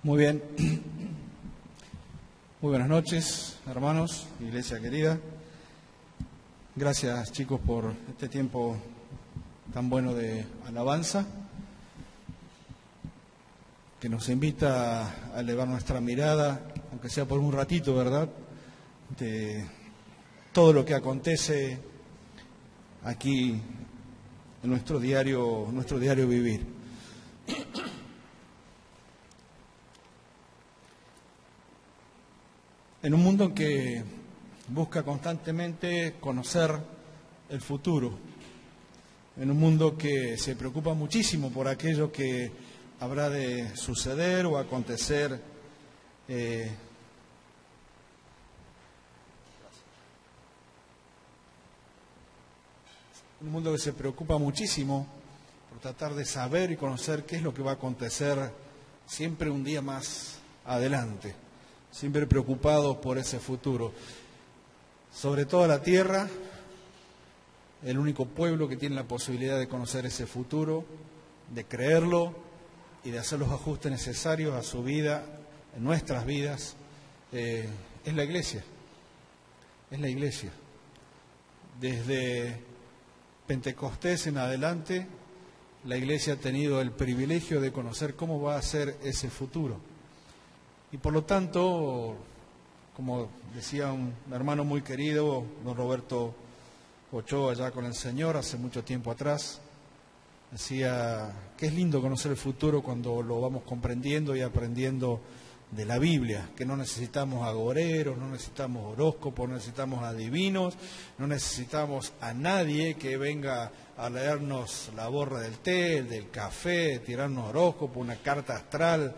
Muy bien. Muy buenas noches, hermanos, iglesia querida. Gracias, chicos, por este tiempo tan bueno de alabanza, que nos invita a elevar nuestra mirada, aunque sea por un ratito, ¿verdad?, de todo lo que acontece aquí en nuestro diario vivir. En un mundo que busca constantemente conocer el futuro, en un mundo que se preocupa muchísimo por aquello que habrá de suceder o acontecer, un mundo que se preocupa muchísimo por tratar de saber y conocer qué es lo que va a acontecer siempre un día más adelante, siempre preocupados por ese futuro. Sobre toda la tierra, el único pueblo que tiene la posibilidad de conocer ese futuro, de creerlo y de hacer los ajustes necesarios a su vida, en nuestras vidas, es la iglesia. Es la iglesia. Desde Pentecostés en adelante, la iglesia ha tenido el privilegio de conocer cómo va a ser ese futuro. Y por lo tanto, como decía un hermano muy querido, don Roberto Ochoa, allá con el Señor, hace mucho tiempo atrás, decía que es lindo conocer el futuro cuando lo vamos comprendiendo y aprendiendo de la Biblia, que no necesitamos agoreros, no necesitamos horóscopos, no necesitamos adivinos, no necesitamos a nadie que venga a leernos la borra del té, del café, tirarnos horóscopo, una carta astral.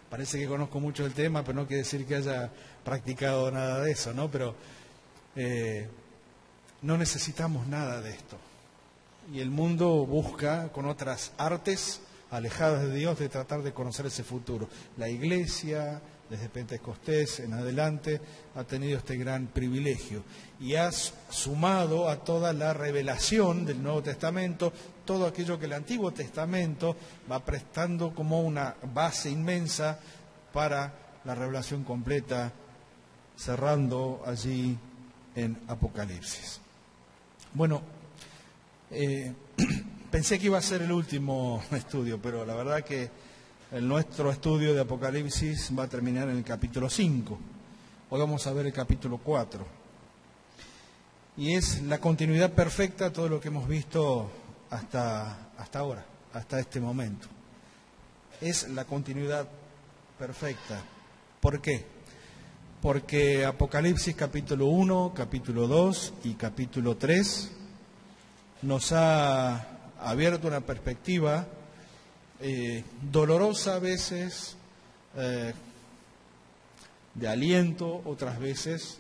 Parece que conozco mucho el tema, pero no quiere decir que haya practicado nada de eso, ¿no? Pero no necesitamos nada de esto. Y el mundo busca, con otras artes alejadas de Dios, de tratar de conocer ese futuro. La iglesia, desde Pentecostés en adelante, ha tenido este gran privilegio y ha sumado a toda la revelación del Nuevo Testamento, todo aquello que el Antiguo Testamento va prestando como una base inmensa para la revelación completa, cerrando allí en Apocalipsis. Bueno, pensé que iba a ser el último estudio, pero la verdad que nuestro estudio de Apocalipsis va a terminar en el capítulo 5. Hoy vamos a ver el capítulo 4. Y es la continuidad perfecta a todo lo que hemos visto hasta ahora, hasta este momento. Es la continuidad perfecta. ¿Por qué? Porque Apocalipsis capítulo 1, capítulo 2 y capítulo 3 nos ha abierto una perspectiva dolorosa a veces, de aliento otras veces,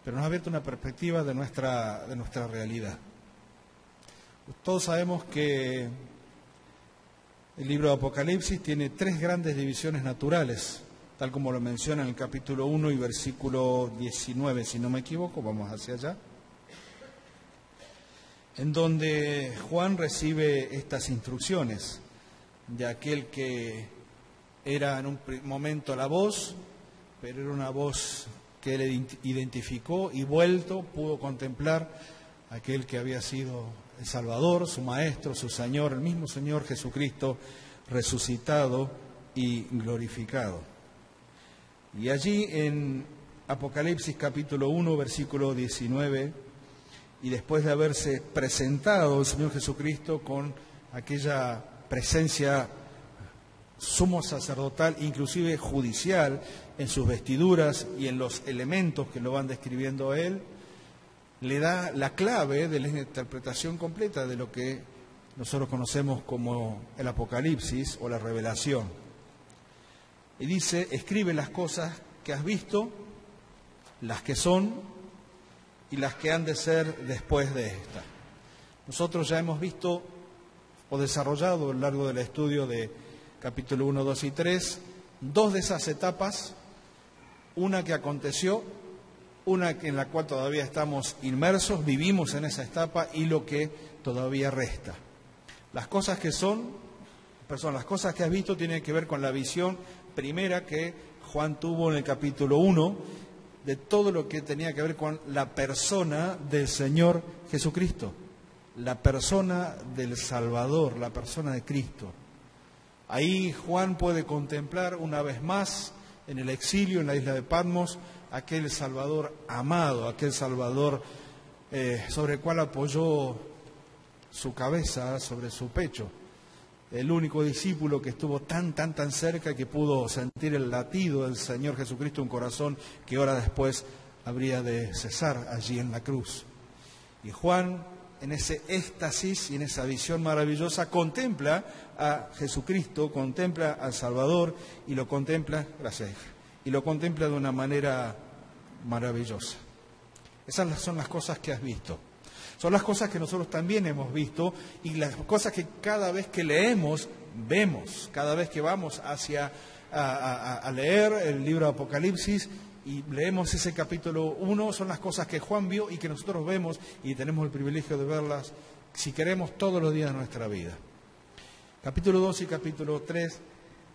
pero nos ha abierto una perspectiva de nuestra realidad. Todos sabemos que el libro de Apocalipsis tiene tres grandes divisiones naturales, tal como lo menciona en el capítulo 1 y versículo 19, si no me equivoco, vamos hacia allá, en donde Juan recibe estas instrucciones de aquel que era en un momento la voz, pero era una voz que él identificó y vuelto pudo contemplar aquel que había sido el Salvador, su Maestro, su Señor, el mismo Señor Jesucristo resucitado y glorificado. Y allí en Apocalipsis capítulo 1, versículo 19, y después de haberse presentado el Señor Jesucristo con aquella presencia sumo sacerdotal, inclusive judicial, en sus vestiduras y en los elementos que lo van describiendo a él, le da la clave de la interpretación completa de lo que nosotros conocemos como el Apocalipsis o la revelación. Y dice: escribe las cosas que has visto, las que son y las que han de ser después de esta. Nosotros ya hemos visto o desarrollado a lo largo del estudio de capítulo 1, 2 y 3, dos de esas etapas, una que aconteció, una en la cual todavía estamos inmersos, vivimos en esa etapa, y lo que todavía resta. Las cosas que son, las cosas que has visto tienen que ver con la visión primera que Juan tuvo en el capítulo 1, de todo lo que tenía que ver con la persona del Señor Jesucristo, la persona del Salvador, la persona de Cristo. Ahí Juan puede contemplar una vez más en el exilio, en la isla de Patmos, aquel Salvador amado, aquel Salvador sobre el cual apoyó su cabeza sobre su pecho. El único discípulo que estuvo tan cerca que pudo sentir el latido del Señor Jesucristo, un corazón que horas después habría de cesar allí en la cruz. Y Juan, en ese éxtasis y en esa visión maravillosa, contempla a Jesucristo, contempla al Salvador y lo contempla, gracias, y lo contempla de una manera maravillosa. Esas son las cosas que has visto. Son las cosas que nosotros también hemos visto y las cosas que cada vez que leemos, vemos. Cada vez que vamos a leer el libro de Apocalipsis y leemos ese capítulo 1, son las cosas que Juan vio y que nosotros vemos y tenemos el privilegio de verlas, si queremos, todos los días de nuestra vida. Capítulo 2 y capítulo 3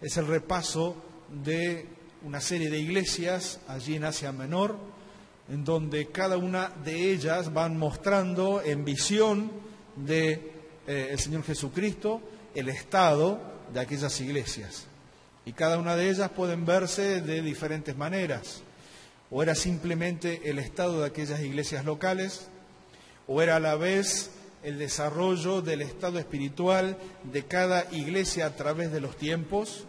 es el repaso de una serie de iglesias allí en Asia Menor, en donde cada una de ellas van mostrando en visión de el Señor Jesucristo el estado de aquellas iglesias. Y cada una de ellas pueden verse de diferentes maneras. O era simplemente el estado de aquellas iglesias locales, o era a la vez el desarrollo del estado espiritual de cada iglesia a través de los tiempos.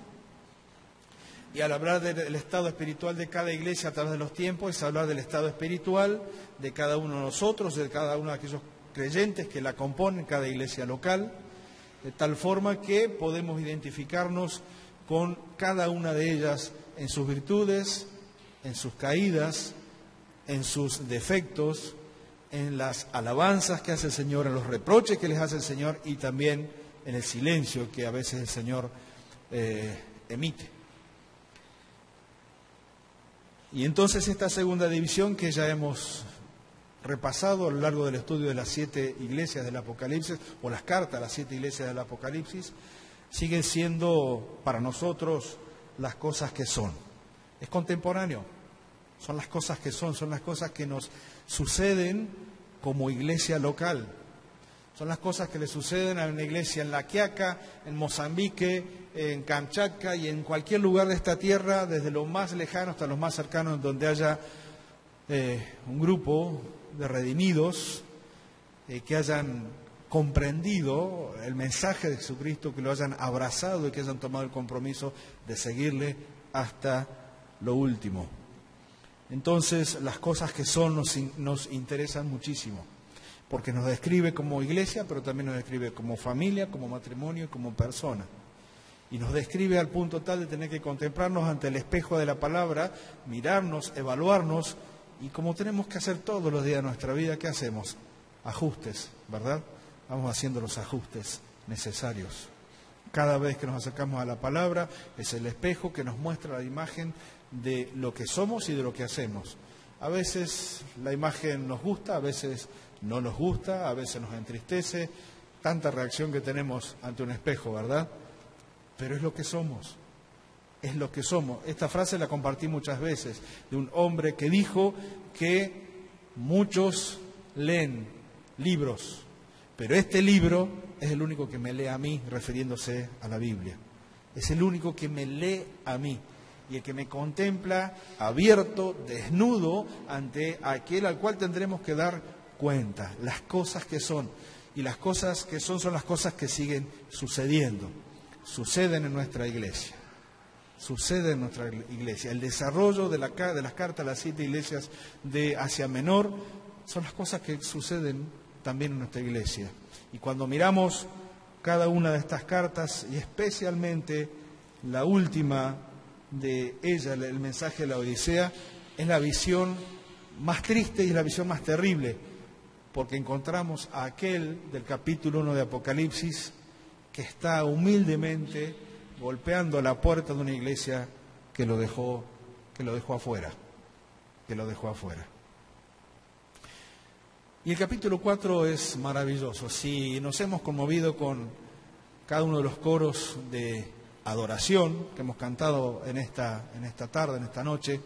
Y al hablar del estado espiritual de cada iglesia a través de los tiempos, es hablar del estado espiritual de cada uno de nosotros, de cada uno de aquellos creyentes que la componen, cada iglesia local, de tal forma que podemos identificarnos con cada una de ellas en sus virtudes, en sus caídas, en sus defectos, en las alabanzas que hace el Señor, en los reproches que les hace el Señor y también en el silencio que a veces el Señor emite. Y entonces esta segunda división que ya hemos repasado a lo largo del estudio de las 7 iglesias del Apocalipsis, o las cartas a las 7 iglesias del Apocalipsis, siguen siendo para nosotros las cosas que son. Es contemporáneo, son las cosas que son las cosas que nos suceden como iglesia local. Son las cosas que le suceden a una iglesia en La Quiaca, en Mozambique, en Kamchatka y en cualquier lugar de esta tierra, desde lo más lejano hasta los más cercanos, donde haya un grupo de redimidos que hayan comprendido el mensaje de Jesucristo, que lo hayan abrazado y que hayan tomado el compromiso de seguirle hasta lo último. Entonces, las cosas que son nos interesan muchísimo, porque nos describe como iglesia, pero también nos describe como familia, como matrimonio y como persona. Y nos describe al punto tal de tener que contemplarnos ante el espejo de la palabra, mirarnos, evaluarnos, y como tenemos que hacer todos los días de nuestra vida, ¿qué hacemos? Ajustes, ¿verdad? Vamos haciendo los ajustes necesarios. Cada vez que nos acercamos a la palabra, es el espejo que nos muestra la imagen de lo que somos y de lo que hacemos. A veces la imagen nos gusta, a veces no nos gusta, a veces nos entristece, tanta reacción que tenemos ante un espejo, ¿verdad? Pero es lo que somos, es lo que somos. Esta frase la compartí muchas veces, de un hombre que dijo que muchos leen libros, pero este libro es el único que me lee a mí, refiriéndose a la Biblia. Es el único que me lee a mí y el que me contempla abierto, desnudo, ante aquel al cual tendremos que dar cuenta, las cosas que son. Y las cosas que son las cosas que siguen sucediendo. Suceden en nuestra iglesia. Sucede en nuestra iglesia. El desarrollo de las cartas a las 7 iglesias de Asia Menor son las cosas que suceden también en nuestra iglesia. Y cuando miramos cada una de estas cartas, y especialmente la última de ella, el mensaje de la Odisea, es la visión más triste y es la visión más terrible, porque encontramos a aquel del capítulo 1 de Apocalipsis que está humildemente golpeando la puerta de una iglesia que lo dejó afuera. Y el capítulo 4 es maravilloso. Si nos hemos conmovido con cada uno de los coros de adoración que hemos cantado en esta tarde, en esta noche,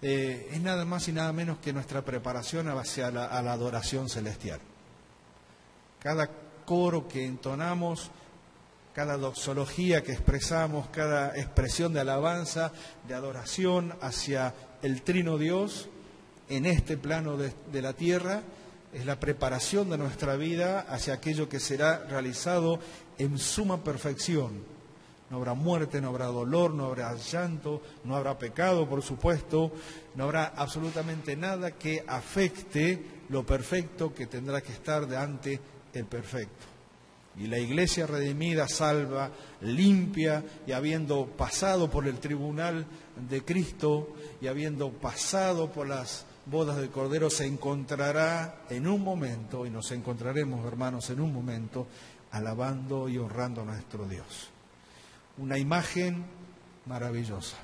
es nada más y nada menos que nuestra preparación hacia a la adoración celestial. Cada coro que entonamos, cada doxología que expresamos, cada expresión de alabanza, de adoración hacia el Trino Dios en este plano de la tierra, es la preparación de nuestra vida hacia aquello que será realizado en suma perfección. No habrá muerte, no habrá dolor, no habrá llanto, no habrá pecado, por supuesto, no habrá absolutamente nada que afecte lo perfecto que tendrá que estar delante el perfecto. Y la iglesia redimida, salva, limpia, y habiendo pasado por el tribunal de Cristo y habiendo pasado por las bodas del Cordero, se encontrará en un momento, y nos encontraremos, hermanos, en un momento, alabando y honrando a nuestro Dios. Una imagen maravillosa,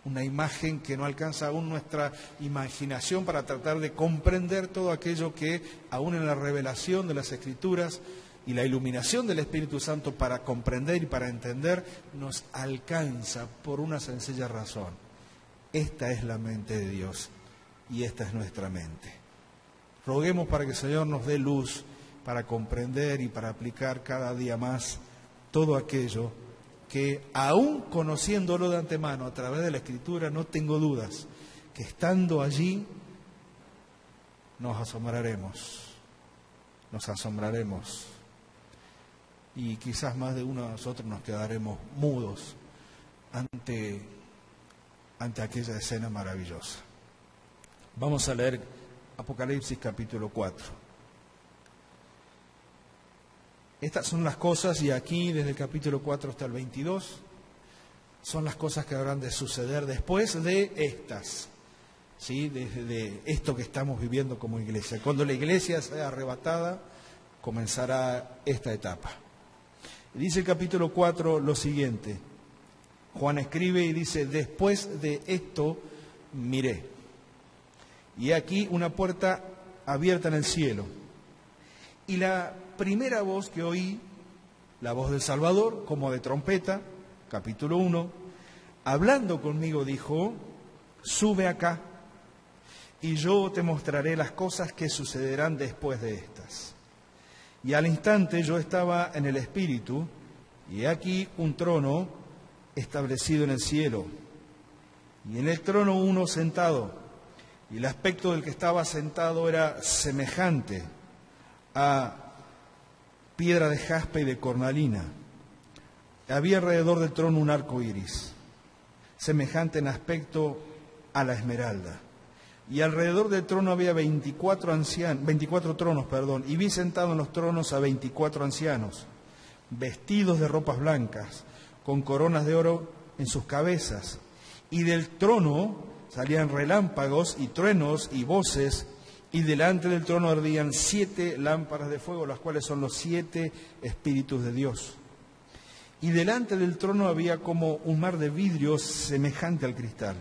una imagen que no alcanza aún nuestra imaginación para tratar de comprender todo aquello que, aún en la revelación de las Escrituras y la iluminación del Espíritu Santo para comprender y para entender, nos alcanza por una sencilla razón. Esta es la mente de Dios y esta es nuestra mente. Roguemos para que el Señor nos dé luz para comprender y para aplicar cada día más todo aquello que, aún conociéndolo de antemano a través de la Escritura, no tengo dudas que estando allí nos asombraremos y quizás más de uno de nosotros nos quedaremos mudos ante aquella escena maravillosa. Vamos a leer Apocalipsis capítulo 4. Estas son las cosas, y aquí desde el capítulo 4 hasta el 22, son las cosas que habrán de suceder después de estas, ¿sí? De esto que estamos viviendo como iglesia. Cuando la iglesia sea arrebatada, comenzará esta etapa. Y dice el capítulo 4 lo siguiente. Juan escribe y dice: después de esto miré, y aquí una puerta abierta en el cielo, y la primera voz que oí, la voz del Salvador, como de trompeta, capítulo 1, hablando conmigo dijo: sube acá, y yo te mostraré las cosas que sucederán después de estas. Y al instante yo estaba en el Espíritu, y he aquí un trono establecido en el cielo, y en el trono uno sentado, y el aspecto del que estaba sentado era semejante a piedra de jaspe y de cornalina. Había alrededor del trono un arco iris, semejante en aspecto a la esmeralda. Y alrededor del trono había 24 tronos, y vi sentado en los tronos a 24 ancianos, vestidos de ropas blancas, con coronas de oro en sus cabezas. Y del trono salían relámpagos y truenos y voces, y delante del trono ardían 7 lámparas de fuego, las cuales son los 7 Espíritus de Dios. Y delante del trono había como un mar de vidrio semejante al cristal.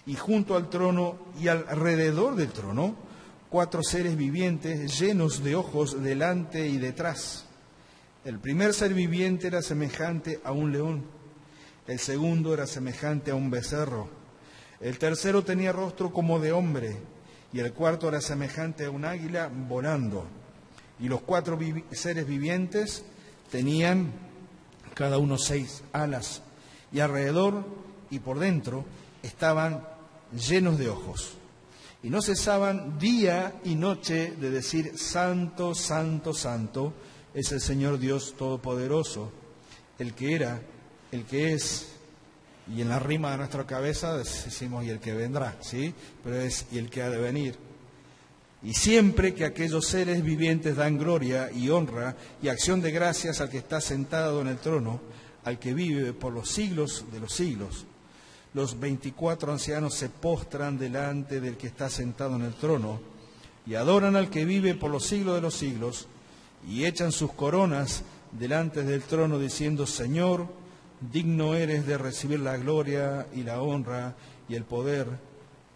Y junto al trono y alrededor del trono, 4 seres vivientes llenos de ojos delante y detrás. El primer ser viviente era semejante a un león, el segundo era semejante a un becerro, el tercero tenía rostro como de hombre, y el cuarto era semejante a un águila volando. Y los 4 seres vivientes tenían cada uno 6 alas, y alrededor y por dentro estaban llenos de ojos. Y no cesaban día y noche de decir: Santo, Santo, Santo es el Señor Dios Todopoderoso, el que era, el que es. Y en la rima de nuestra cabeza decimos: y el que vendrá, ¿sí? Pero es: y el que ha de venir. Y siempre que aquellos seres vivientes dan gloria y honra y acción de gracias al que está sentado en el trono, al que vive por los siglos de los siglos, los 24 ancianos se postran delante del que está sentado en el trono y adoran al que vive por los siglos de los siglos, y echan sus coronas delante del trono diciendo: Señor, digno eres de recibir la gloria y la honra y el poder,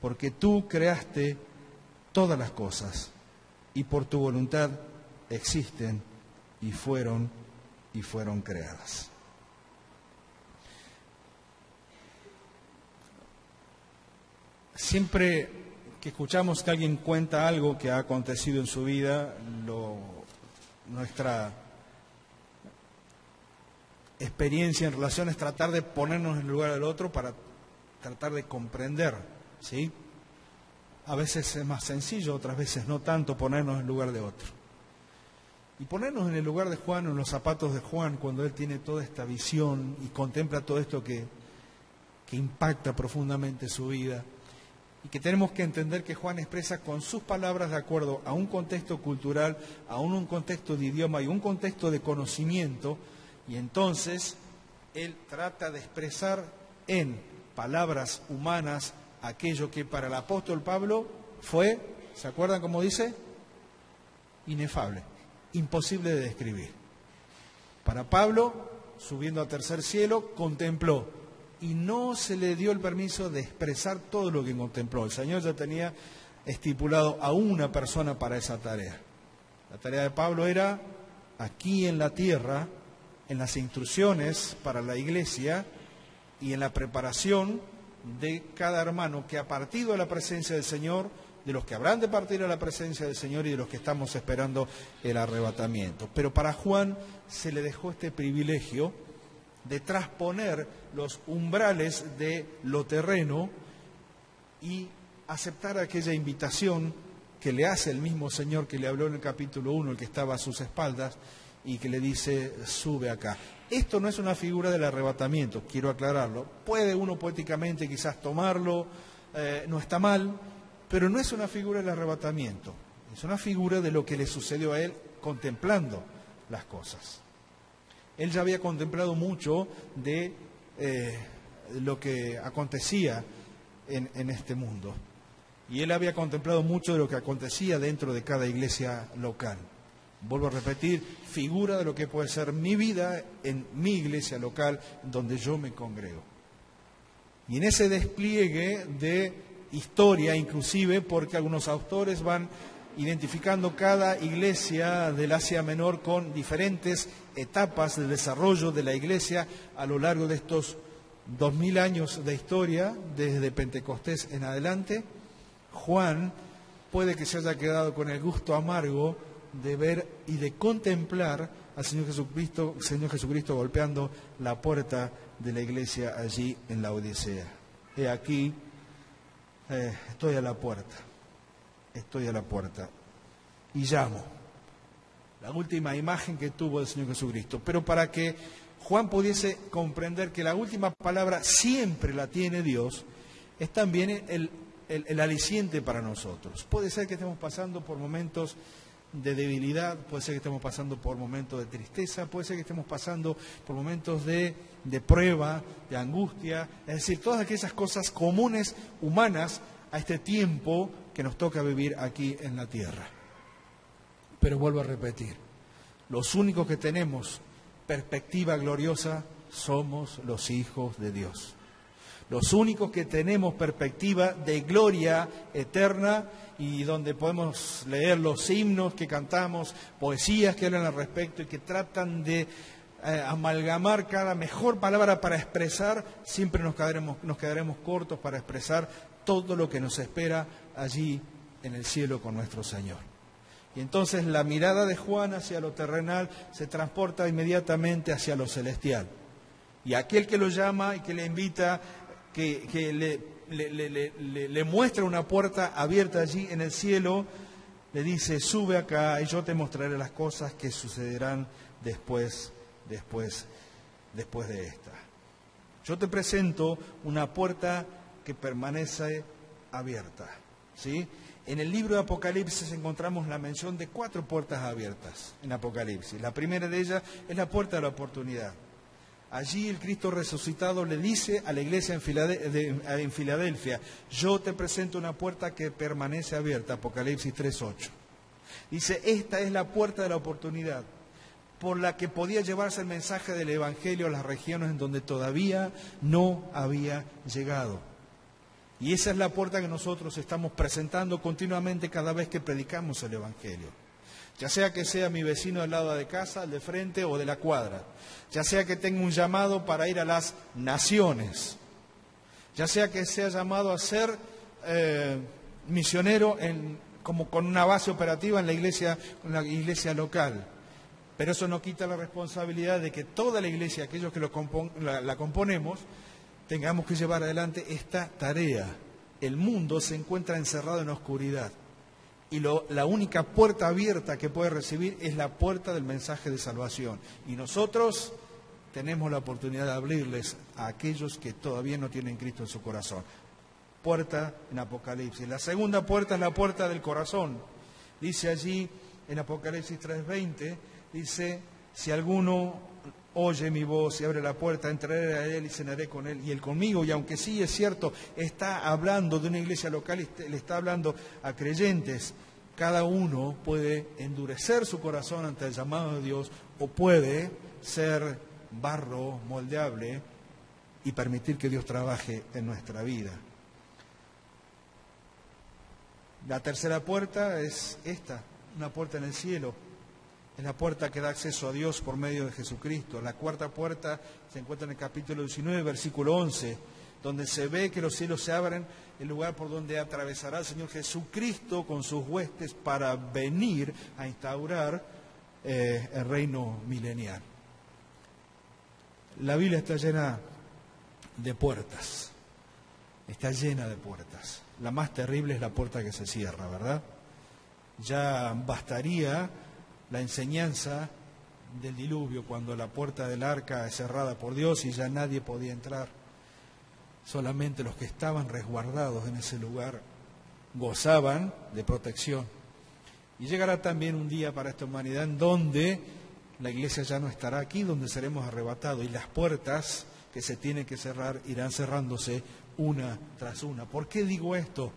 porque tú creaste todas las cosas, y por tu voluntad existen y fueron creadas. Siempre que escuchamos que alguien cuenta algo que ha acontecido en su vida, nuestra experiencia en relación es tratar de ponernos en el lugar del otro para tratar de comprender, ¿sí? A veces es más sencillo, otras veces no tanto ponernos en el lugar de otro. Y ponernos en el lugar de Juan, en los zapatos de Juan, cuando él tiene toda esta visión y contempla todo esto que impacta profundamente su vida, y que tenemos que entender que Juan expresa con sus palabras de acuerdo a un contexto cultural, a un contexto de idioma y un contexto de conocimiento, y entonces él trata de expresar en palabras humanas aquello que para el apóstol Pablo fue, ¿se acuerdan cómo dice? Inefable, imposible de describir. Para Pablo, subiendo al tercer cielo, contempló y no se le dio el permiso de expresar todo lo que contempló. El Señor ya tenía estipulado a una persona para esa tarea. La tarea de Pablo era, aquí en la tierra, en las instrucciones para la iglesia y en la preparación de cada hermano que ha partido a la presencia del Señor, de los que habrán de partir a la presencia del Señor y de los que estamos esperando el arrebatamiento. Pero para Juan se le dejó este privilegio de trasponer los umbrales de lo terreno y aceptar aquella invitación que le hace el mismo Señor que le habló en el capítulo 1, el que estaba a sus espaldas, y que le dice, sube acá. Esto no es una figura del arrebatamiento, quiero aclararlo. Puede uno poéticamente quizás tomarlo, no está mal, pero no es una figura del arrebatamiento, es una figura de lo que le sucedió a él contemplando las cosas. Él ya había contemplado mucho de lo que acontecía en este mundo. Y él había contemplado mucho de lo que acontecía dentro de cada iglesia local. Vuelvo a repetir, figura de lo que puede ser mi vida en mi iglesia local donde yo me congrego. Y en ese despliegue de historia, inclusive porque algunos autores van identificando cada iglesia del Asia Menor con diferentes etapas del desarrollo de la iglesia a lo largo de estos 2000 años de historia, desde Pentecostés en adelante. Juan puede que se haya quedado con el gusto amargo de ver y de contemplar al Señor Jesucristo golpeando la puerta de la iglesia allí en la Odisea. He aquí, estoy a la puerta. Estoy a la puerta y llamo. La última imagen que tuvo el Señor Jesucristo. Pero para que Juan pudiese comprender que la última palabra siempre la tiene Dios, es también el aliciente para nosotros. Puede ser que estemos pasando por momentos de debilidad, puede ser que estemos pasando por momentos de tristeza, puede ser que estemos pasando por momentos de prueba, de angustia, es decir, todas aquellas cosas comunes, humanas, a este tiempo que nos toca vivir aquí en la tierra. Pero vuelvo a repetir, los únicos que tenemos perspectiva gloriosa somos los hijos de Dios. Los únicos que tenemos perspectiva de gloria eterna y donde podemos leer los himnos que cantamos, poesías que hablan al respecto y que tratan de amalgamar cada mejor palabra para expresar, siempre nos quedaremos cortos para expresar todo lo que nos espera allí en el cielo con nuestro Señor. Y entonces la mirada de Juan hacia lo terrenal se transporta inmediatamente hacia lo celestial. Y aquel que lo llama y que le invita, que le muestra una puerta abierta allí en el cielo, le dice, sube acá y yo te mostraré las cosas que sucederán después de esta. Yo te presento una puerta que permanece abierta, ¿sí? En el libro de Apocalipsis encontramos la mención de 4 puertas abiertas en Apocalipsis. La primera de ellas es la puerta de la oportunidad. Allí el Cristo resucitado le dice a la iglesia en Filadelfia, yo te presento una puerta que permanece abierta, Apocalipsis 3:8. Dice, esta es la puerta de la oportunidad, por la que podía llevarse el mensaje del Evangelio a las regiones en donde todavía no había llegado. Y esa es la puerta que nosotros estamos presentando continuamente cada vez que predicamos el Evangelio. Ya sea que sea mi vecino al lado de casa, al de frente o de la cuadra. Ya sea que tenga un llamado para ir a las naciones. Ya sea que sea llamado a ser misionero como con una base operativa en la iglesia local. Pero eso no quita la responsabilidad de que toda la iglesia, aquellos que la componemos, tengamos que llevar adelante esta tarea. El mundo se encuentra encerrado en oscuridad y la única puerta abierta que puede recibir es la puerta del mensaje de salvación. Y nosotros tenemos la oportunidad de abrirles a aquellos que todavía no tienen Cristo en su corazón. Puerta en Apocalipsis. La segunda puerta es la puerta del corazón. Dice allí en Apocalipsis 3:20, dice, si alguno oye mi voz y abre la puerta, entraré a él y cenaré con él y él conmigo. Y aunque sí es cierto, está hablando de una iglesia local y le está hablando a creyentes, cada uno puede endurecer su corazón ante el llamado de Dios o puede ser barro moldeable y permitir que Dios trabaje en nuestra vida. La tercera puerta es esta, una puerta en el cielo. Es la puerta que da acceso a Dios por medio de Jesucristo. La cuarta puerta se encuentra en el capítulo 19, versículo 11, donde se ve que los cielos se abren, el lugar por donde atravesará el Señor Jesucristo con sus huestes para venir a instaurar el reino milenial. La Biblia está llena de puertas, está llena de puertas. La más terrible es la puerta que se cierra, ¿verdad? Ya bastaría la enseñanza del diluvio, cuando la puerta del arca es cerrada por Dios y ya nadie podía entrar. Solamente los que estaban resguardados en ese lugar gozaban de protección. Y llegará también un día para esta humanidad en donde la iglesia ya no estará aquí, donde seremos arrebatados y las puertas que se tienen que cerrar irán cerrándose una tras una. ¿Por qué digo esto?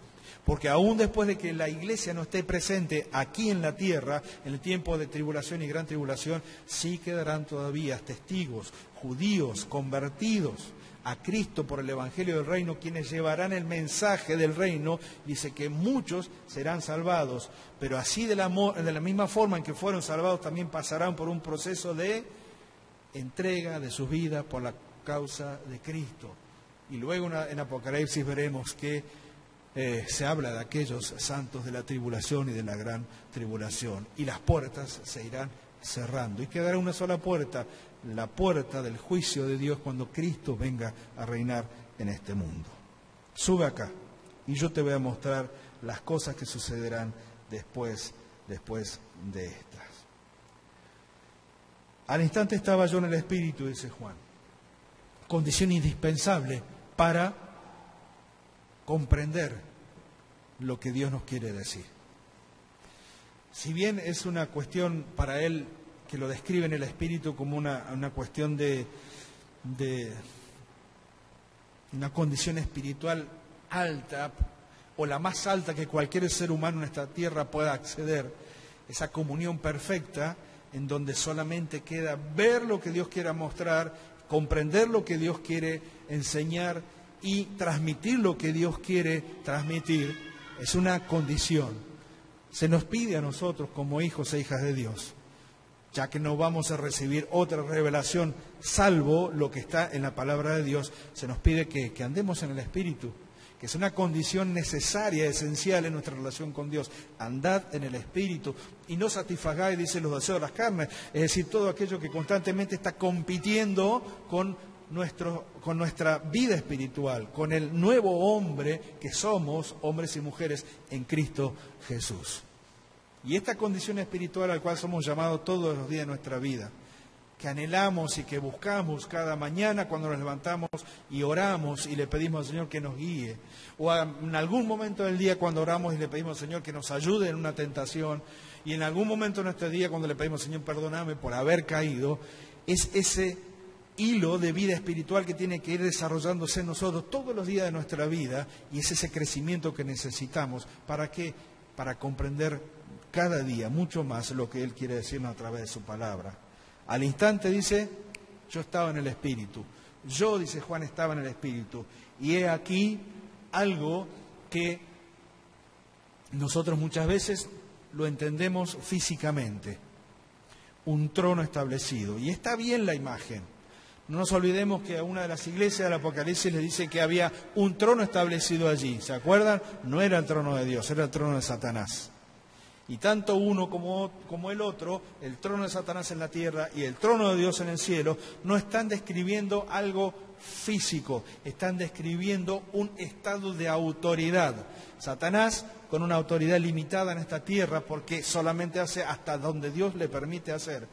Porque aún después de que la iglesia no esté presente aquí en la tierra, en el tiempo de tribulación y gran tribulación, sí quedarán todavía testigos, judíos, convertidos a Cristo por el Evangelio del Reino, quienes llevarán el mensaje del Reino. Dice que muchos serán salvados, pero así de la misma forma en que fueron salvados, también pasarán por un proceso de entrega de sus vidas por la causa de Cristo. Y luego en Apocalipsis veremos que se habla de aquellos santos de la tribulación y de la gran tribulación. Y las puertas se irán cerrando. Y quedará una sola puerta, la puerta del juicio de Dios cuando Cristo venga a reinar en este mundo. Sube acá y yo te voy a mostrar las cosas que sucederán después de estas. Al instante estaba yo en el Espíritu, dice Juan. Condición indispensable para comprender lo que Dios nos quiere decir. Si bien es una cuestión para él que lo describe en el Espíritu como una cuestión de una condición espiritual alta, o la más alta que cualquier ser humano en esta tierra pueda acceder, esa comunión perfecta en donde solamente queda ver lo que Dios quiera mostrar, comprender lo que Dios quiere enseñar y transmitir lo que Dios quiere transmitir, es una condición. Se nos pide a nosotros como hijos e hijas de Dios, ya que no vamos a recibir otra revelación salvo lo que está en la palabra de Dios, se nos pide que andemos en el Espíritu, que es una condición necesaria, esencial en nuestra relación con Dios. Andad en el Espíritu y no satisfagáis, dice, los deseos de las carnes, es decir, todo aquello que constantemente está compitiendo con nuestra vida espiritual, con el nuevo hombre que somos, hombres y mujeres, en Cristo Jesús. Y esta condición espiritual al cual somos llamados todos los días de nuestra vida, que anhelamos y que buscamos cada mañana cuando nos levantamos y oramos y le pedimos al Señor que nos guíe, o en algún momento del día cuando oramos y le pedimos al Señor que nos ayude en una tentación, y en algún momento de nuestro día cuando le pedimos al Señor perdóname por haber caído, es ese hilo de vida espiritual que tiene que ir desarrollándose en nosotros todos los días de nuestra vida, y es ese crecimiento que necesitamos. ¿Para qué? Para comprender cada día mucho más lo que Él quiere decirnos a través de su palabra. Al instante dice, yo estaba en el Espíritu. Yo, dice Juan, estaba en el Espíritu. Y he aquí algo que nosotros muchas veces lo entendemos físicamente. Un trono establecido. Y está bien la imagen, No nos olvidemos que a una de las iglesias del Apocalipsis le dice que había un trono establecido allí. ¿Se acuerdan? No era el trono de Dios, era el trono de Satanás. Y tanto uno como el otro, el trono de Satanás en la tierra y el trono de Dios en el cielo, no están describiendo algo físico, están describiendo un estado de autoridad. Satanás con una autoridad limitada en esta tierra porque solamente hace hasta donde Dios le permite hacer.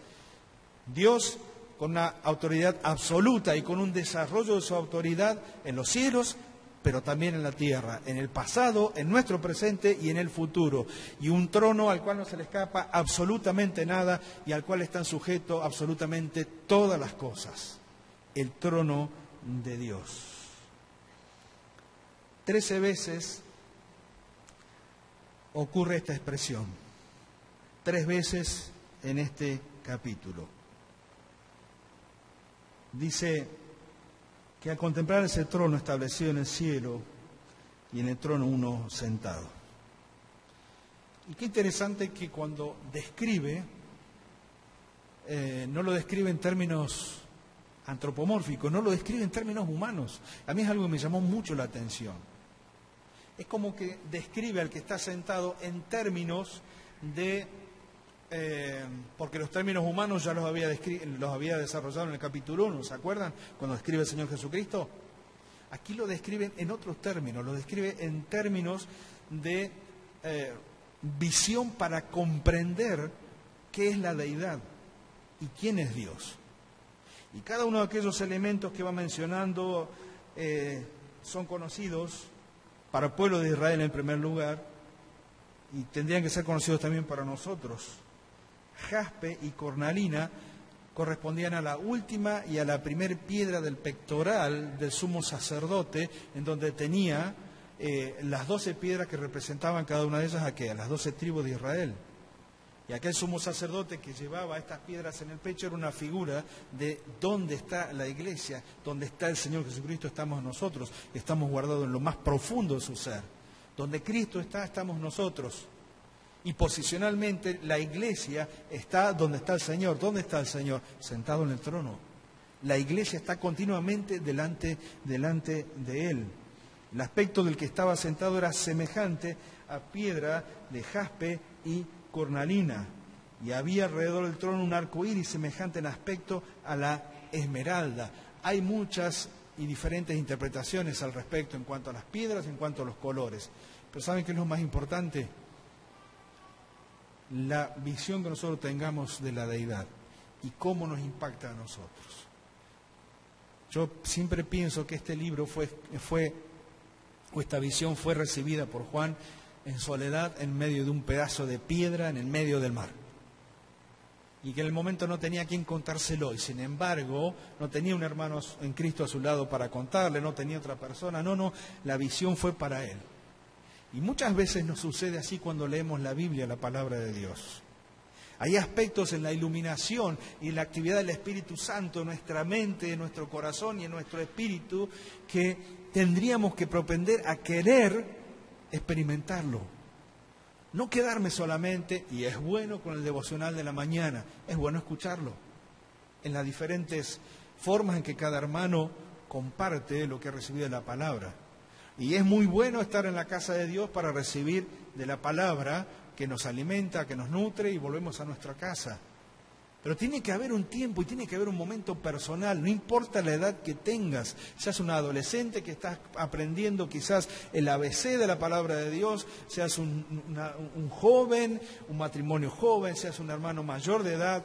Dios con una autoridad absoluta y con un desarrollo de su autoridad en los cielos, pero también en la tierra, en el pasado, en nuestro presente y en el futuro. Y un trono al cual no se le escapa absolutamente nada y al cual están sujetos absolutamente todas las cosas. El trono de Dios. 13 veces ocurre esta expresión. 3 veces en este capítulo. Dice que al contemplar ese trono establecido en el cielo y en el trono uno sentado. Y qué interesante que cuando describe, no lo describe en términos antropomórficos, no lo describe en términos humanos. A mí es algo que me llamó mucho la atención. Es como que describe al que está sentado en términos de... porque los términos humanos ya los había desarrollado en el capítulo 1, ¿se acuerdan? Cuando describe el Señor Jesucristo. Aquí lo describe en otros términos, lo describe en términos de visión para comprender qué es la deidad y quién es Dios. Y cada uno de aquellos elementos que va mencionando son conocidos para el pueblo de Israel en primer lugar y tendrían que ser conocidos también para nosotros. Jaspe y cornalina correspondían a la última y a la primer piedra del pectoral del sumo sacerdote, en donde tenía las 12 piedras que representaban cada una de ellas a las 12 tribus de Israel. Y aquel sumo sacerdote que llevaba estas piedras en el pecho era una figura de dónde está la iglesia, dónde está el Señor Jesucristo, estamos nosotros, estamos guardados en lo más profundo de su ser. Donde Cristo está, estamos nosotros. Y posicionalmente la iglesia está donde está el Señor. ¿Dónde está el Señor? Sentado en el trono. La iglesia está continuamente delante de Él. El aspecto del que estaba sentado era semejante a piedra de jaspe y cornalina. Y había alrededor del trono un arco iris semejante en aspecto a la esmeralda. Hay muchas y diferentes interpretaciones al respecto en cuanto a las piedras, en cuanto a los colores. Pero ¿saben qué es lo más importante? La visión que nosotros tengamos de la deidad y cómo nos impacta a nosotros. Yo siempre pienso que este libro esta visión fue recibida por Juan en soledad en medio de un pedazo de piedra en el medio del mar. Y que en el momento no tenía quien contárselo, y sin embargo no tenía un hermano en Cristo a su lado para contarle, no tenía otra persona, la visión fue para él. Y muchas veces nos sucede así cuando leemos la Biblia, la palabra de Dios. Hay aspectos en la iluminación y en la actividad del Espíritu Santo en nuestra mente, en nuestro corazón y en nuestro espíritu que tendríamos que propender a querer experimentarlo. No quedarme solamente, y es bueno con el devocional de la mañana, es bueno escucharlo en las diferentes formas en que cada hermano comparte lo que ha recibido de la palabra. Y es muy bueno estar en la casa de Dios para recibir de la palabra que nos alimenta, que nos nutre y volvemos a nuestra casa. Pero tiene que haber un tiempo y tiene que haber un momento personal, no importa la edad que tengas, seas un adolescente que estás aprendiendo quizás el ABC de la palabra de Dios, seas un joven, un matrimonio joven, seas un hermano mayor de edad,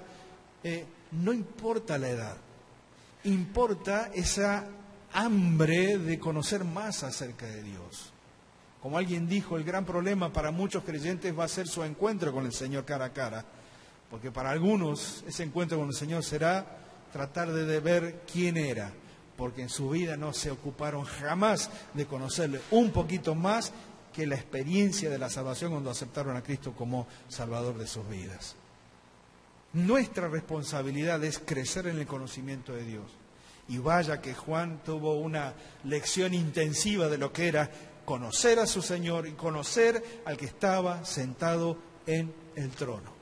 no importa la edad, importa esa hambre de conocer más acerca de Dios. Como alguien dijo, el gran problema para muchos creyentes va a ser su encuentro con el Señor cara a cara, porque para algunos ese encuentro con el Señor será tratar de ver quién era, porque en su vida no se ocuparon jamás de conocerle un poquito más que la experiencia de la salvación cuando aceptaron a Cristo como Salvador de sus vidas. Nuestra responsabilidad es crecer en el conocimiento de Dios. Y vaya que Juan tuvo una lección intensiva de lo que era conocer a su Señor y conocer al que estaba sentado en el trono.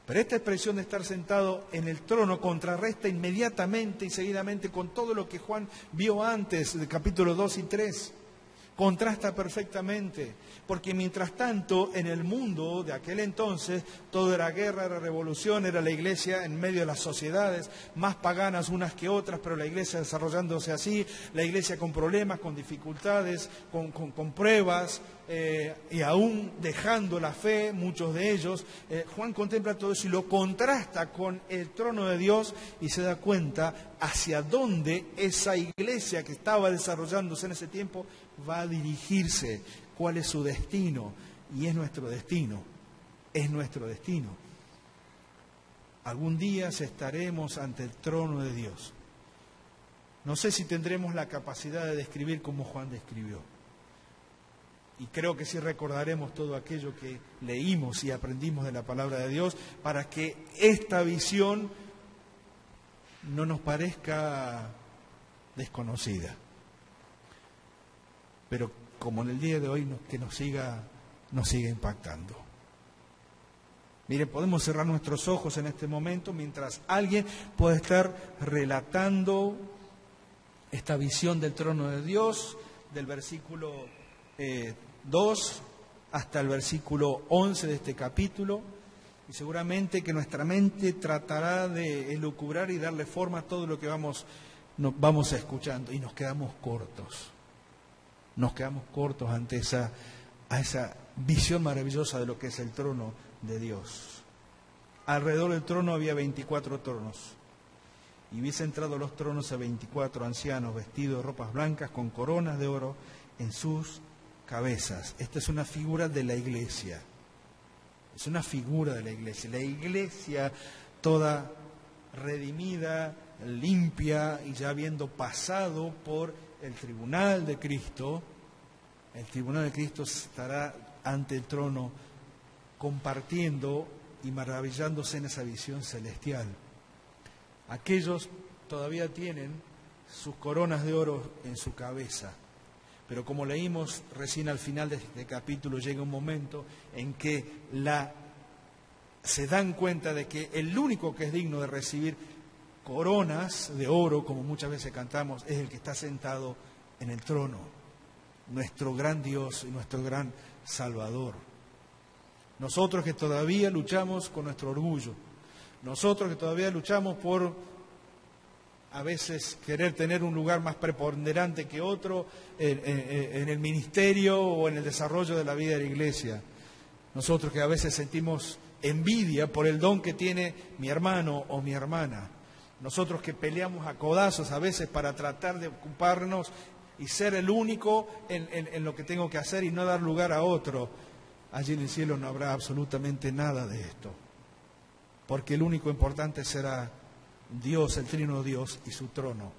Pero esta expresión de estar sentado en el trono contrarresta inmediatamente y seguidamente con todo lo que Juan vio antes del capítulo 2 y 3. Contrasta perfectamente, porque mientras tanto en el mundo de aquel entonces todo era guerra, era revolución, era la iglesia en medio de las sociedades, más paganas unas que otras, pero la iglesia desarrollándose así, la iglesia con problemas, con dificultades, con pruebas, y aún dejando la fe, muchos de ellos. Juan contempla todo eso y lo contrasta con el trono de Dios y se da cuenta hacia dónde esa iglesia que estaba desarrollándose en ese tiempo va a dirigirse, cuál es su destino, y es nuestro destino, es nuestro destino. Algún día estaremos ante el trono de Dios. No sé si tendremos la capacidad de describir como Juan describió. Y creo que sí recordaremos todo aquello que leímos y aprendimos de la palabra de Dios para que esta visión no nos parezca desconocida. Pero como en el día de hoy, que nos siga impactando. Miren, podemos cerrar nuestros ojos en este momento mientras alguien puede estar relatando esta visión del trono de Dios, del versículo 2 hasta el versículo 11 de este capítulo, y seguramente que nuestra mente tratará de elucubrar y darle forma a todo lo que vamos escuchando, y nos quedamos cortos. Nos quedamos cortos ante esa visión maravillosa de lo que es el trono de Dios. Alrededor del trono había 24 tronos, y vi sentados los tronos a 24 ancianos vestidos de ropas blancas con coronas de oro en sus cabezas. Esta es una figura de la iglesia. Es una figura de la iglesia. La iglesia toda redimida, limpia, y ya habiendo pasado por el tribunal de Cristo, el tribunal de Cristo estará ante el trono compartiendo y maravillándose en esa visión celestial. Aquellos todavía tienen sus coronas de oro en su cabeza, pero como leímos recién al final de este capítulo, llega un momento en que se dan cuenta de que el único que es digno de recibir coronas de oro, como muchas veces cantamos, es el que está sentado en el trono, nuestro gran Dios y nuestro gran Salvador. Nosotros que todavía luchamos con nuestro orgullo, nosotros que todavía luchamos por a veces querer tener un lugar más preponderante que otro en el ministerio o en el desarrollo de la vida de la iglesia, nosotros que a veces sentimos envidia por el don que tiene mi hermano o mi hermana, nosotros que peleamos a codazos a veces para tratar de ocuparnos y ser el único en lo que tengo que hacer y no dar lugar a otro, allí en el cielo no habrá absolutamente nada de esto, porque el único importante será Dios, el Trino Dios y su trono.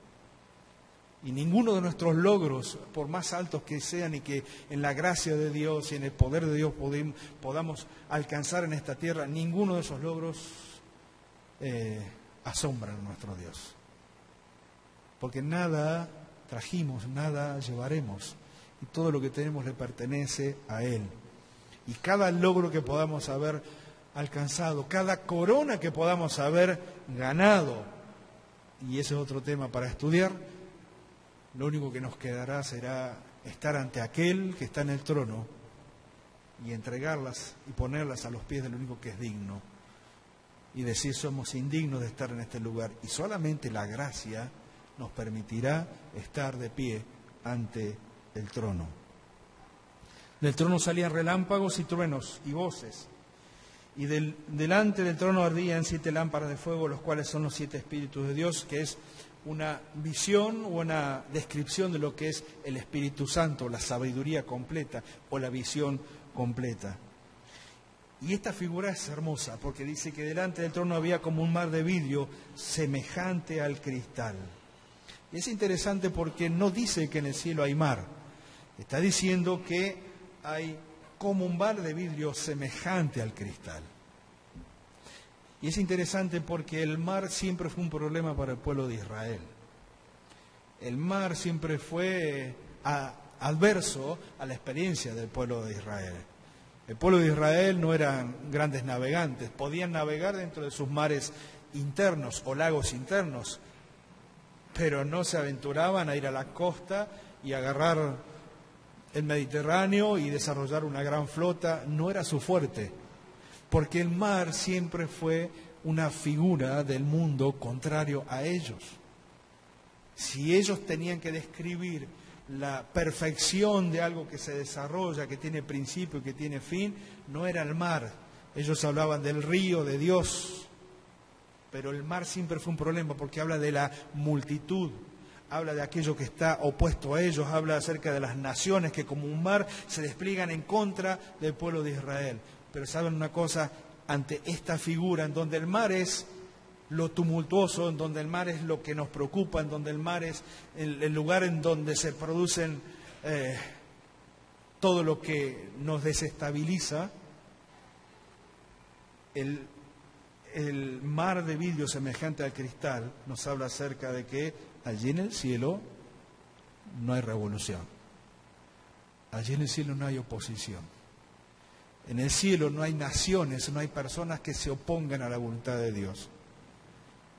Y ninguno de nuestros logros, por más altos que sean y que en la gracia de Dios y en el poder de Dios podamos alcanzar en esta tierra, ninguno de esos logros asombran a nuestro Dios. Porque nada trajimos, nada llevaremos, y todo lo que tenemos le pertenece a Él. Y cada logro que podamos haber alcanzado, cada corona que podamos haber ganado, y ese es otro tema para estudiar, lo único que nos quedará será estar ante aquel que está en el trono y entregarlas y ponerlas a los pies del único que es digno, y decir: somos indignos de estar en este lugar, y solamente la gracia nos permitirá estar de pie ante el trono. Del trono salían relámpagos y truenos y voces, y delante del trono ardían 7 lámparas de fuego, los cuales son los 7 espíritus de Dios, que es una visión o una descripción de lo que es el Espíritu Santo, la sabiduría completa o la visión completa. Y esta figura es hermosa porque dice que delante del trono había como un mar de vidrio semejante al cristal. Y es interesante porque no dice que en el cielo hay mar, está diciendo que hay como un mar de vidrio semejante al cristal. Y es interesante porque el mar siempre fue un problema para el pueblo de Israel. El mar siempre fue adverso a la experiencia del pueblo de Israel. El pueblo de Israel no eran grandes navegantes, podían navegar dentro de sus mares internos o lagos internos, pero no se aventuraban a ir a la costa y agarrar el Mediterráneo y desarrollar una gran flota. No era su fuerte, porque el mar siempre fue una figura del mundo contrario a ellos. Si ellos tenían que describir la perfección de algo que se desarrolla, que tiene principio y que tiene fin, no era el mar. Ellos hablaban del río de Dios, pero el mar siempre fue un problema porque habla de la multitud, habla de aquello que está opuesto a ellos, habla acerca de las naciones que como un mar se despliegan en contra del pueblo de Israel. Pero saben una cosa, ante esta figura en donde el mar es lo tumultuoso, en donde el mar es lo que nos preocupa, en donde el mar es el lugar en donde se producen todo lo que nos desestabiliza, el mar de vidrio semejante al cristal nos habla acerca de que allí en el cielo no hay revolución, allí en el cielo no hay oposición, en el cielo no hay naciones, no hay personas que se opongan a la voluntad de Dios.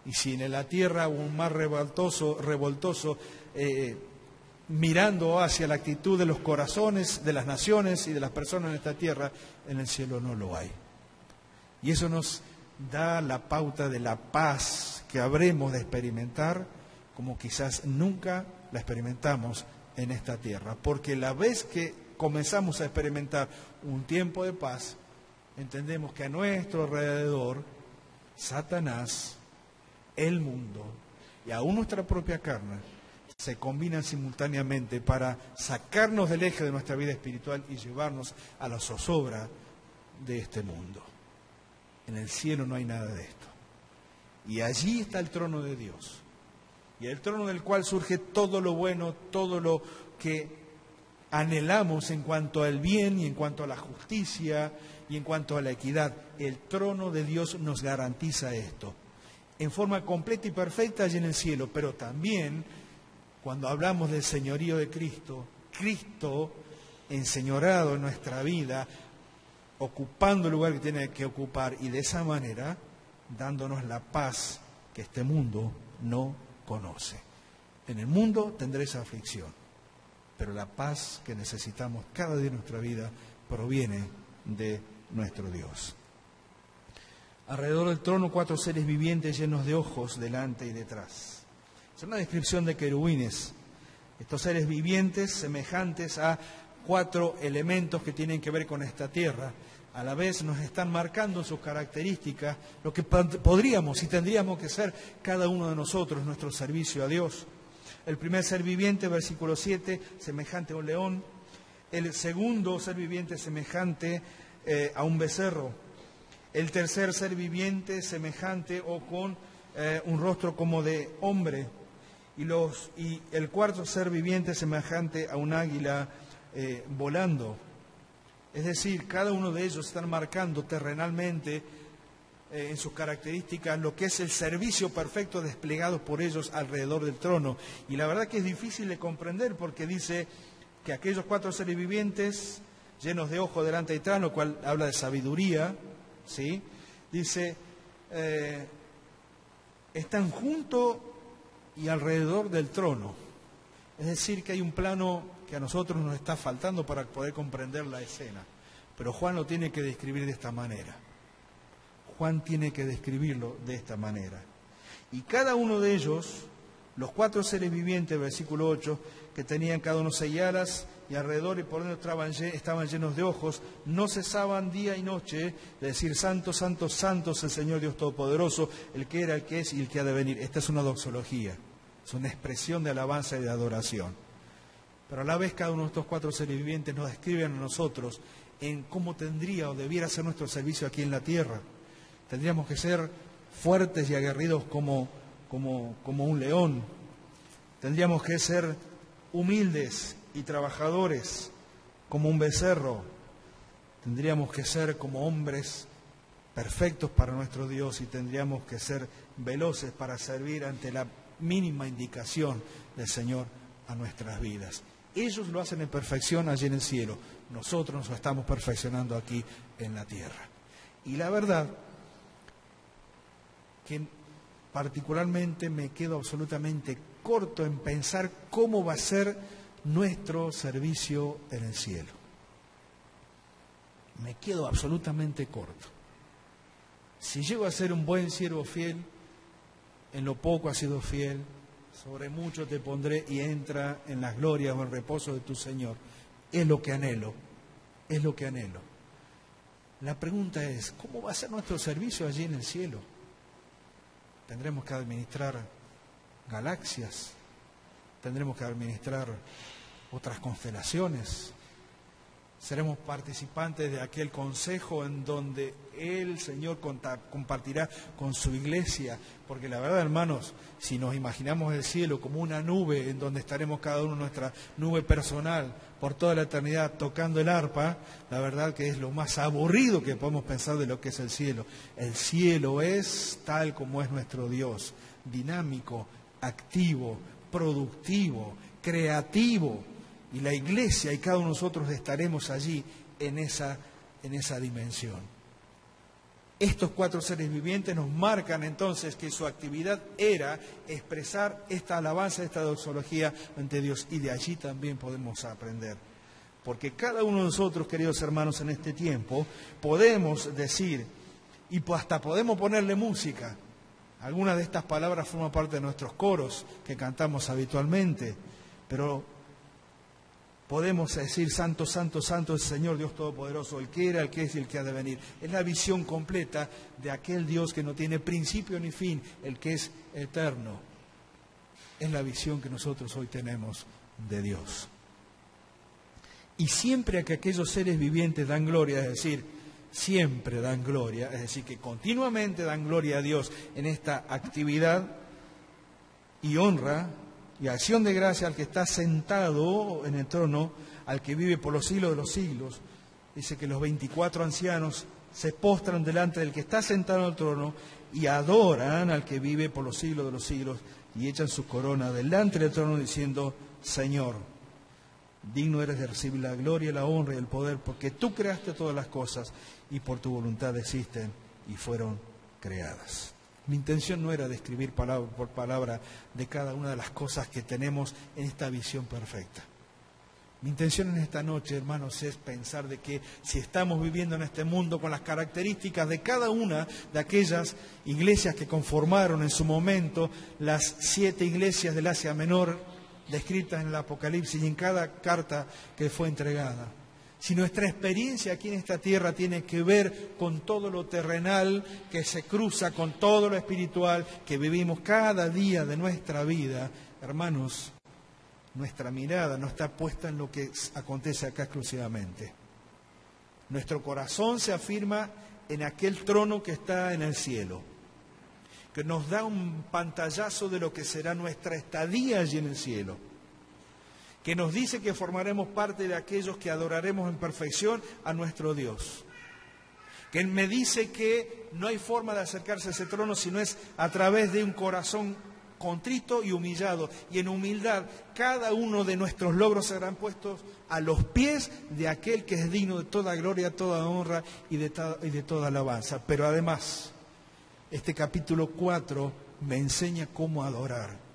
Y si en la tierra un mar revoltoso, mirando hacia la actitud de los corazones de las naciones y de las personas en esta tierra, en el cielo no lo hay. Y eso nos da la pauta de la paz que habremos de experimentar como quizás nunca la experimentamos en esta tierra. Porque la vez que comenzamos a experimentar un tiempo de paz, entendemos que a nuestro alrededor Satanás, el mundo y aún nuestra propia carne se combinan simultáneamente para sacarnos del eje de nuestra vida espiritual y llevarnos a la zozobra de este mundo. En el cielo no hay nada de esto. Y allí está el trono de Dios. Y el trono del cual surge todo lo bueno, todo lo que anhelamos en cuanto al bien y en cuanto a la justicia y en cuanto a la equidad. El trono de Dios nos garantiza esto en forma completa y perfecta allí en el cielo, pero también cuando hablamos del señorío de Cristo, Cristo enseñorado en nuestra vida, ocupando el lugar que tiene que ocupar y de esa manera dándonos la paz que este mundo no conoce. En el mundo tendréis aflicción, pero la paz que necesitamos cada día en nuestra vida proviene de nuestro Dios. Alrededor del trono 4 seres vivientes llenos de ojos delante y detrás. Es una descripción de querubines. Estos seres vivientes semejantes a 4 elementos que tienen que ver con esta tierra. A la vez nos están marcando sus características, lo que podríamos y tendríamos que ser cada uno de nosotros, nuestro servicio a Dios. El primer ser viviente, versículo 7, semejante a un león. El segundo ser viviente, semejante a un becerro. El tercer ser viviente, semejante o con un rostro como de hombre. Y el cuarto ser viviente, semejante a un águila volando. Es decir, cada uno de ellos están marcando terrenalmente en sus características lo que es el servicio perfecto desplegado por ellos alrededor del trono. Y la verdad que es difícil de comprender porque dice que aquellos 4 seres vivientes llenos de ojos delante y detrás, lo cual habla de sabiduría, ¿sí? Dice, están junto y alrededor del trono. Es decir, que hay un plano que a nosotros nos está faltando para poder comprender la escena. Pero Juan lo tiene que describir de esta manera. Juan tiene que describirlo de esta manera. Y cada uno de ellos, los 4 seres vivientes, versículo 8, que tenían cada uno 6 alas y alrededor y por dentro estaban llenos de ojos, no cesaban día y noche de decir: Santo, Santo, Santo es el Señor Dios Todopoderoso, el que era, el que es y el que ha de venir. Esta es una doxología, es una expresión de alabanza y de adoración. Pero a la vez cada uno de estos 4 seres vivientes nos describen a nosotros en cómo tendría o debiera ser nuestro servicio aquí en la tierra. Tendríamos que ser fuertes y aguerridos como un león. Tendríamos que ser humildes y trabajadores como un becerro. Tendríamos que ser como hombres perfectos para nuestro Dios y tendríamos que ser veloces para servir ante la mínima indicación del Señor a nuestras vidas. Ellos lo hacen en perfección allí en el cielo. Nosotros nos estamos perfeccionando aquí en la tierra. Y la verdad que particularmente me quedo absolutamente corto en pensar cómo va a ser nuestro servicio en el cielo. Me quedo absolutamente corto. Si llego a ser un buen siervo fiel, en lo poco has sido fiel, sobre mucho te pondré y entra en las glorias o el reposo de tu Señor. Es lo que anhelo, es lo que anhelo. La pregunta es, ¿cómo va a ser nuestro servicio allí en el cielo? ¿Tendremos que administrar galaxias? ¿Tendremos que administrar otras constelaciones? ¿Seremos participantes de aquel consejo en donde el Señor compartirá con su iglesia? Porque la verdad, hermanos, si nos imaginamos el cielo como una nube en donde estaremos cada uno en nuestra nube personal por toda la eternidad tocando el arpa, la verdad que es lo más aburrido que podemos pensar de lo que es el cielo. El cielo es tal como es nuestro Dios, dinámico, activo, productivo, creativo. Y la iglesia y cada uno de nosotros estaremos allí en esa dimensión. Estos 4 seres vivientes nos marcan entonces que su actividad era expresar esta alabanza, esta doxología ante Dios. Y de allí también podemos aprender. Porque cada uno de nosotros, queridos hermanos, en este tiempo, podemos decir, y hasta podemos ponerle música. Algunas de estas palabras forman parte de nuestros coros que cantamos habitualmente, pero podemos decir, santo, santo, santo es el Señor Dios Todopoderoso, el que era, el que es y el que ha de venir. Es la visión completa de aquel Dios que no tiene principio ni fin, el que es eterno. Es la visión que nosotros hoy tenemos de Dios. Y siempre que aquellos seres vivientes dan gloria, es decir, siempre dan gloria, es decir, que continuamente dan gloria a Dios en esta actividad y honra y acción de gracia al que está sentado en el trono, al que vive por los siglos de los siglos. Dice que los 24 ancianos se postran delante del que está sentado en el trono y adoran al que vive por los siglos de los siglos y echan su corona delante del trono diciendo, Señor, digno eres de recibir la gloria, la honra y el poder, porque tú creaste todas las cosas y por tu voluntad existen y fueron creadas. Mi intención no era describir palabra por palabra de cada una de las cosas que tenemos en esta visión perfecta. Mi intención en esta noche, hermanos, es pensar de que si estamos viviendo en este mundo con las características de cada una de aquellas iglesias que conformaron en su momento las 7 iglesias del Asia Menor descritas en el Apocalipsis y en cada carta que fue entregada. Si nuestra experiencia aquí en esta tierra tiene que ver con todo lo terrenal que se cruza con todo lo espiritual que vivimos cada día de nuestra vida, hermanos, nuestra mirada no está puesta en lo que acontece acá exclusivamente. Nuestro corazón se afirma en aquel trono que está en el cielo, que nos da un pantallazo de lo que será nuestra estadía allí en el cielo, que nos dice que formaremos parte de aquellos que adoraremos en perfección a nuestro Dios, que me dice que no hay forma de acercarse a ese trono si no es a través de un corazón contrito y humillado, y en humildad cada uno de nuestros logros serán puestos a los pies de aquel que es digno de toda gloria, toda honra y de toda alabanza. Pero además, este capítulo 4 me enseña cómo adorar.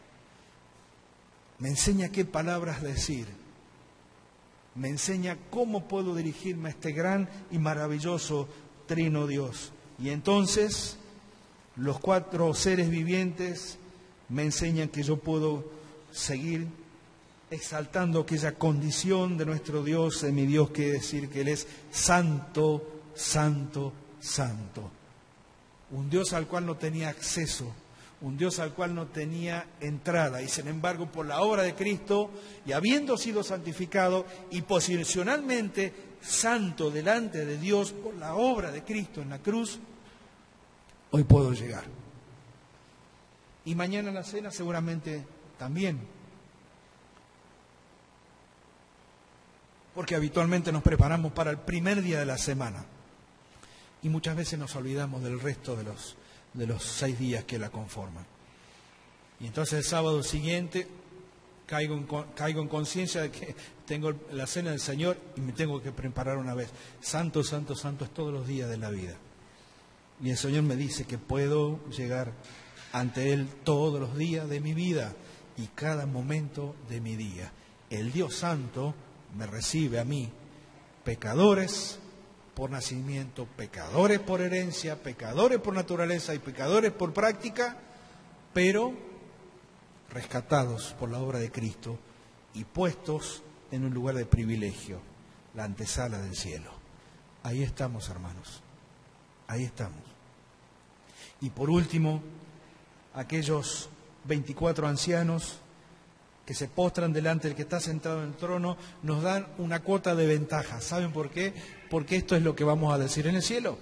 Me enseña qué palabras decir. Me enseña cómo puedo dirigirme a este gran y maravilloso Trino Dios. Y entonces los 4 seres vivientes me enseñan que yo puedo seguir exaltando aquella condición de nuestro Dios, de mi Dios, que decir que Él es santo, santo, santo. Un Dios al cual no tenía acceso, un Dios al cual no tenía entrada, y sin embargo por la obra de Cristo, y habiendo sido santificado y posicionalmente santo delante de Dios por la obra de Cristo en la cruz, hoy puedo llegar. Y mañana en la cena seguramente también, porque habitualmente nos preparamos para el primer día de la semana y muchas veces nos olvidamos del resto de los 6 días que la conforman. Y entonces el sábado siguiente caigo en conciencia de que tengo la cena del Señor y me tengo que preparar una vez. Santo, santo, santo es todos los días de la vida. Y el Señor me dice que puedo llegar ante Él todos los días de mi vida y cada momento de mi día. El Dios Santo me recibe a mí, pecadores por nacimiento, pecadores por herencia, pecadores por naturaleza y pecadores por práctica, pero rescatados por la obra de Cristo y puestos en un lugar de privilegio, la antesala del cielo. Ahí estamos, hermanos, ahí estamos. Y por último, aquellos 24 ancianos que se postran delante del que está sentado en el trono, nos dan una cuota de ventaja. ¿Saben por qué? Porque esto es lo que vamos a decir en el cielo.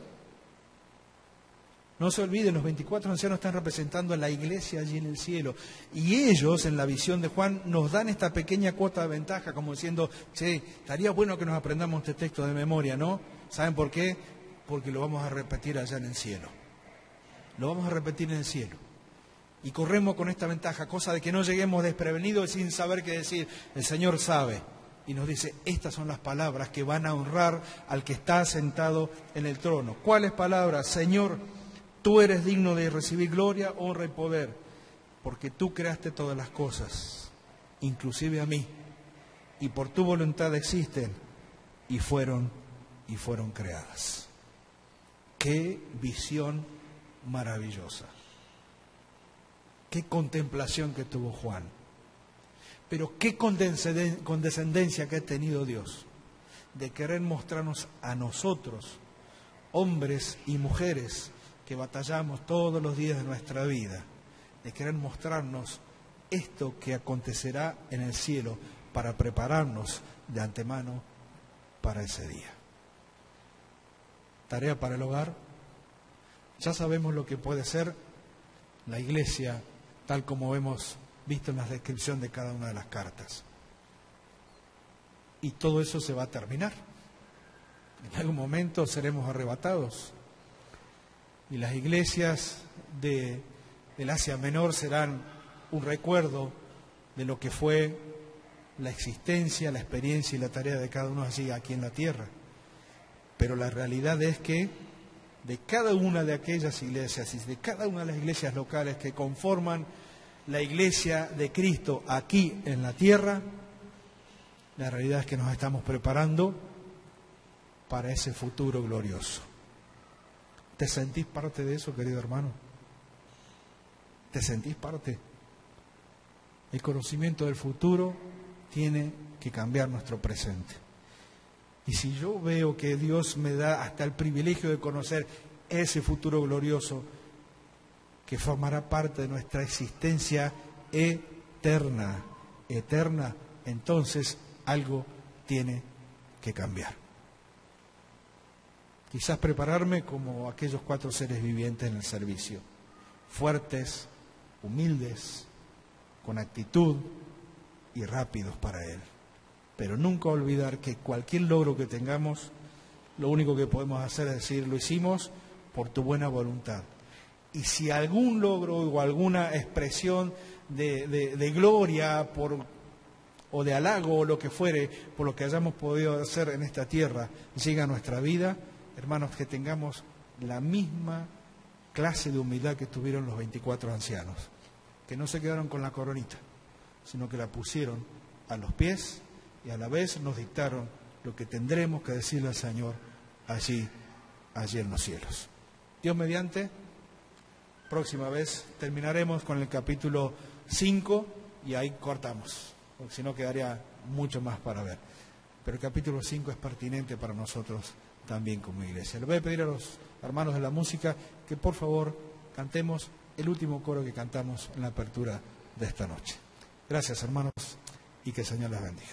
No se olviden, los 24 ancianos están representando a la iglesia allí en el cielo. Y ellos, en la visión de Juan, nos dan esta pequeña cuota de ventaja, como diciendo, che, estaría bueno que nos aprendamos este texto de memoria, ¿no? ¿Saben por qué? Porque lo vamos a repetir allá en el cielo. Lo vamos a repetir en el cielo. Y corremos con esta ventaja, cosa de que no lleguemos desprevenidos sin saber qué decir. El Señor sabe y nos dice, estas son las palabras que van a honrar al que está sentado en el trono. ¿Cuáles palabras? Señor, tú eres digno de recibir gloria, honra y poder, porque tú creaste todas las cosas, inclusive a mí, y por tu voluntad existen y fueron creadas. ¡Qué visión maravillosa! ¡Qué contemplación que tuvo Juan! Pero qué condescendencia que ha tenido Dios de querer mostrarnos a nosotros, hombres y mujeres que batallamos todos los días de nuestra vida, de querer mostrarnos esto que acontecerá en el cielo para prepararnos de antemano para ese día. Tarea para el hogar. Ya sabemos lo que puede ser la iglesia, tal como hemos visto en la descripción de cada una de las cartas. Y todo eso se va a terminar. En algún momento seremos arrebatados. Y las iglesias del Asia Menor serán un recuerdo de lo que fue la existencia, la experiencia y la tarea de cada uno allí aquí en la tierra. Pero la realidad es que de cada una de aquellas iglesias y de cada una de las iglesias locales que conforman la iglesia de Cristo aquí en la tierra, la realidad es que nos estamos preparando para ese futuro glorioso. ¿Te sentís parte de eso, querido hermano? ¿Te sentís parte? El conocimiento del futuro tiene que cambiar nuestro presente. Y si yo veo que Dios me da hasta el privilegio de conocer ese futuro glorioso que formará parte de nuestra existencia eterna, entonces algo tiene que cambiar. Quizás prepararme como aquellos 4 seres vivientes en el servicio, fuertes, humildes, con actitud y rápidos para Él. Pero nunca olvidar que cualquier logro que tengamos, lo único que podemos hacer es decir, lo hicimos por tu buena voluntad. Y si algún logro o alguna expresión de gloria o de halago o lo que fuere, por lo que hayamos podido hacer en esta tierra, llega a nuestra vida, hermanos, que tengamos la misma clase de humildad que tuvieron los 24 ancianos, que no se quedaron con la coronita, sino que la pusieron a los pies y a la vez nos dictaron lo que tendremos que decirle al Señor allí en los cielos. Dios mediante, próxima vez terminaremos con el capítulo 5 y ahí cortamos, porque si no quedaría mucho más para ver. Pero el capítulo 5 es pertinente para nosotros también como iglesia. Le voy a pedir a los hermanos de la música que por favor cantemos el último coro que cantamos en la apertura de esta noche. Gracias, hermanos, y que el Señor les bendiga.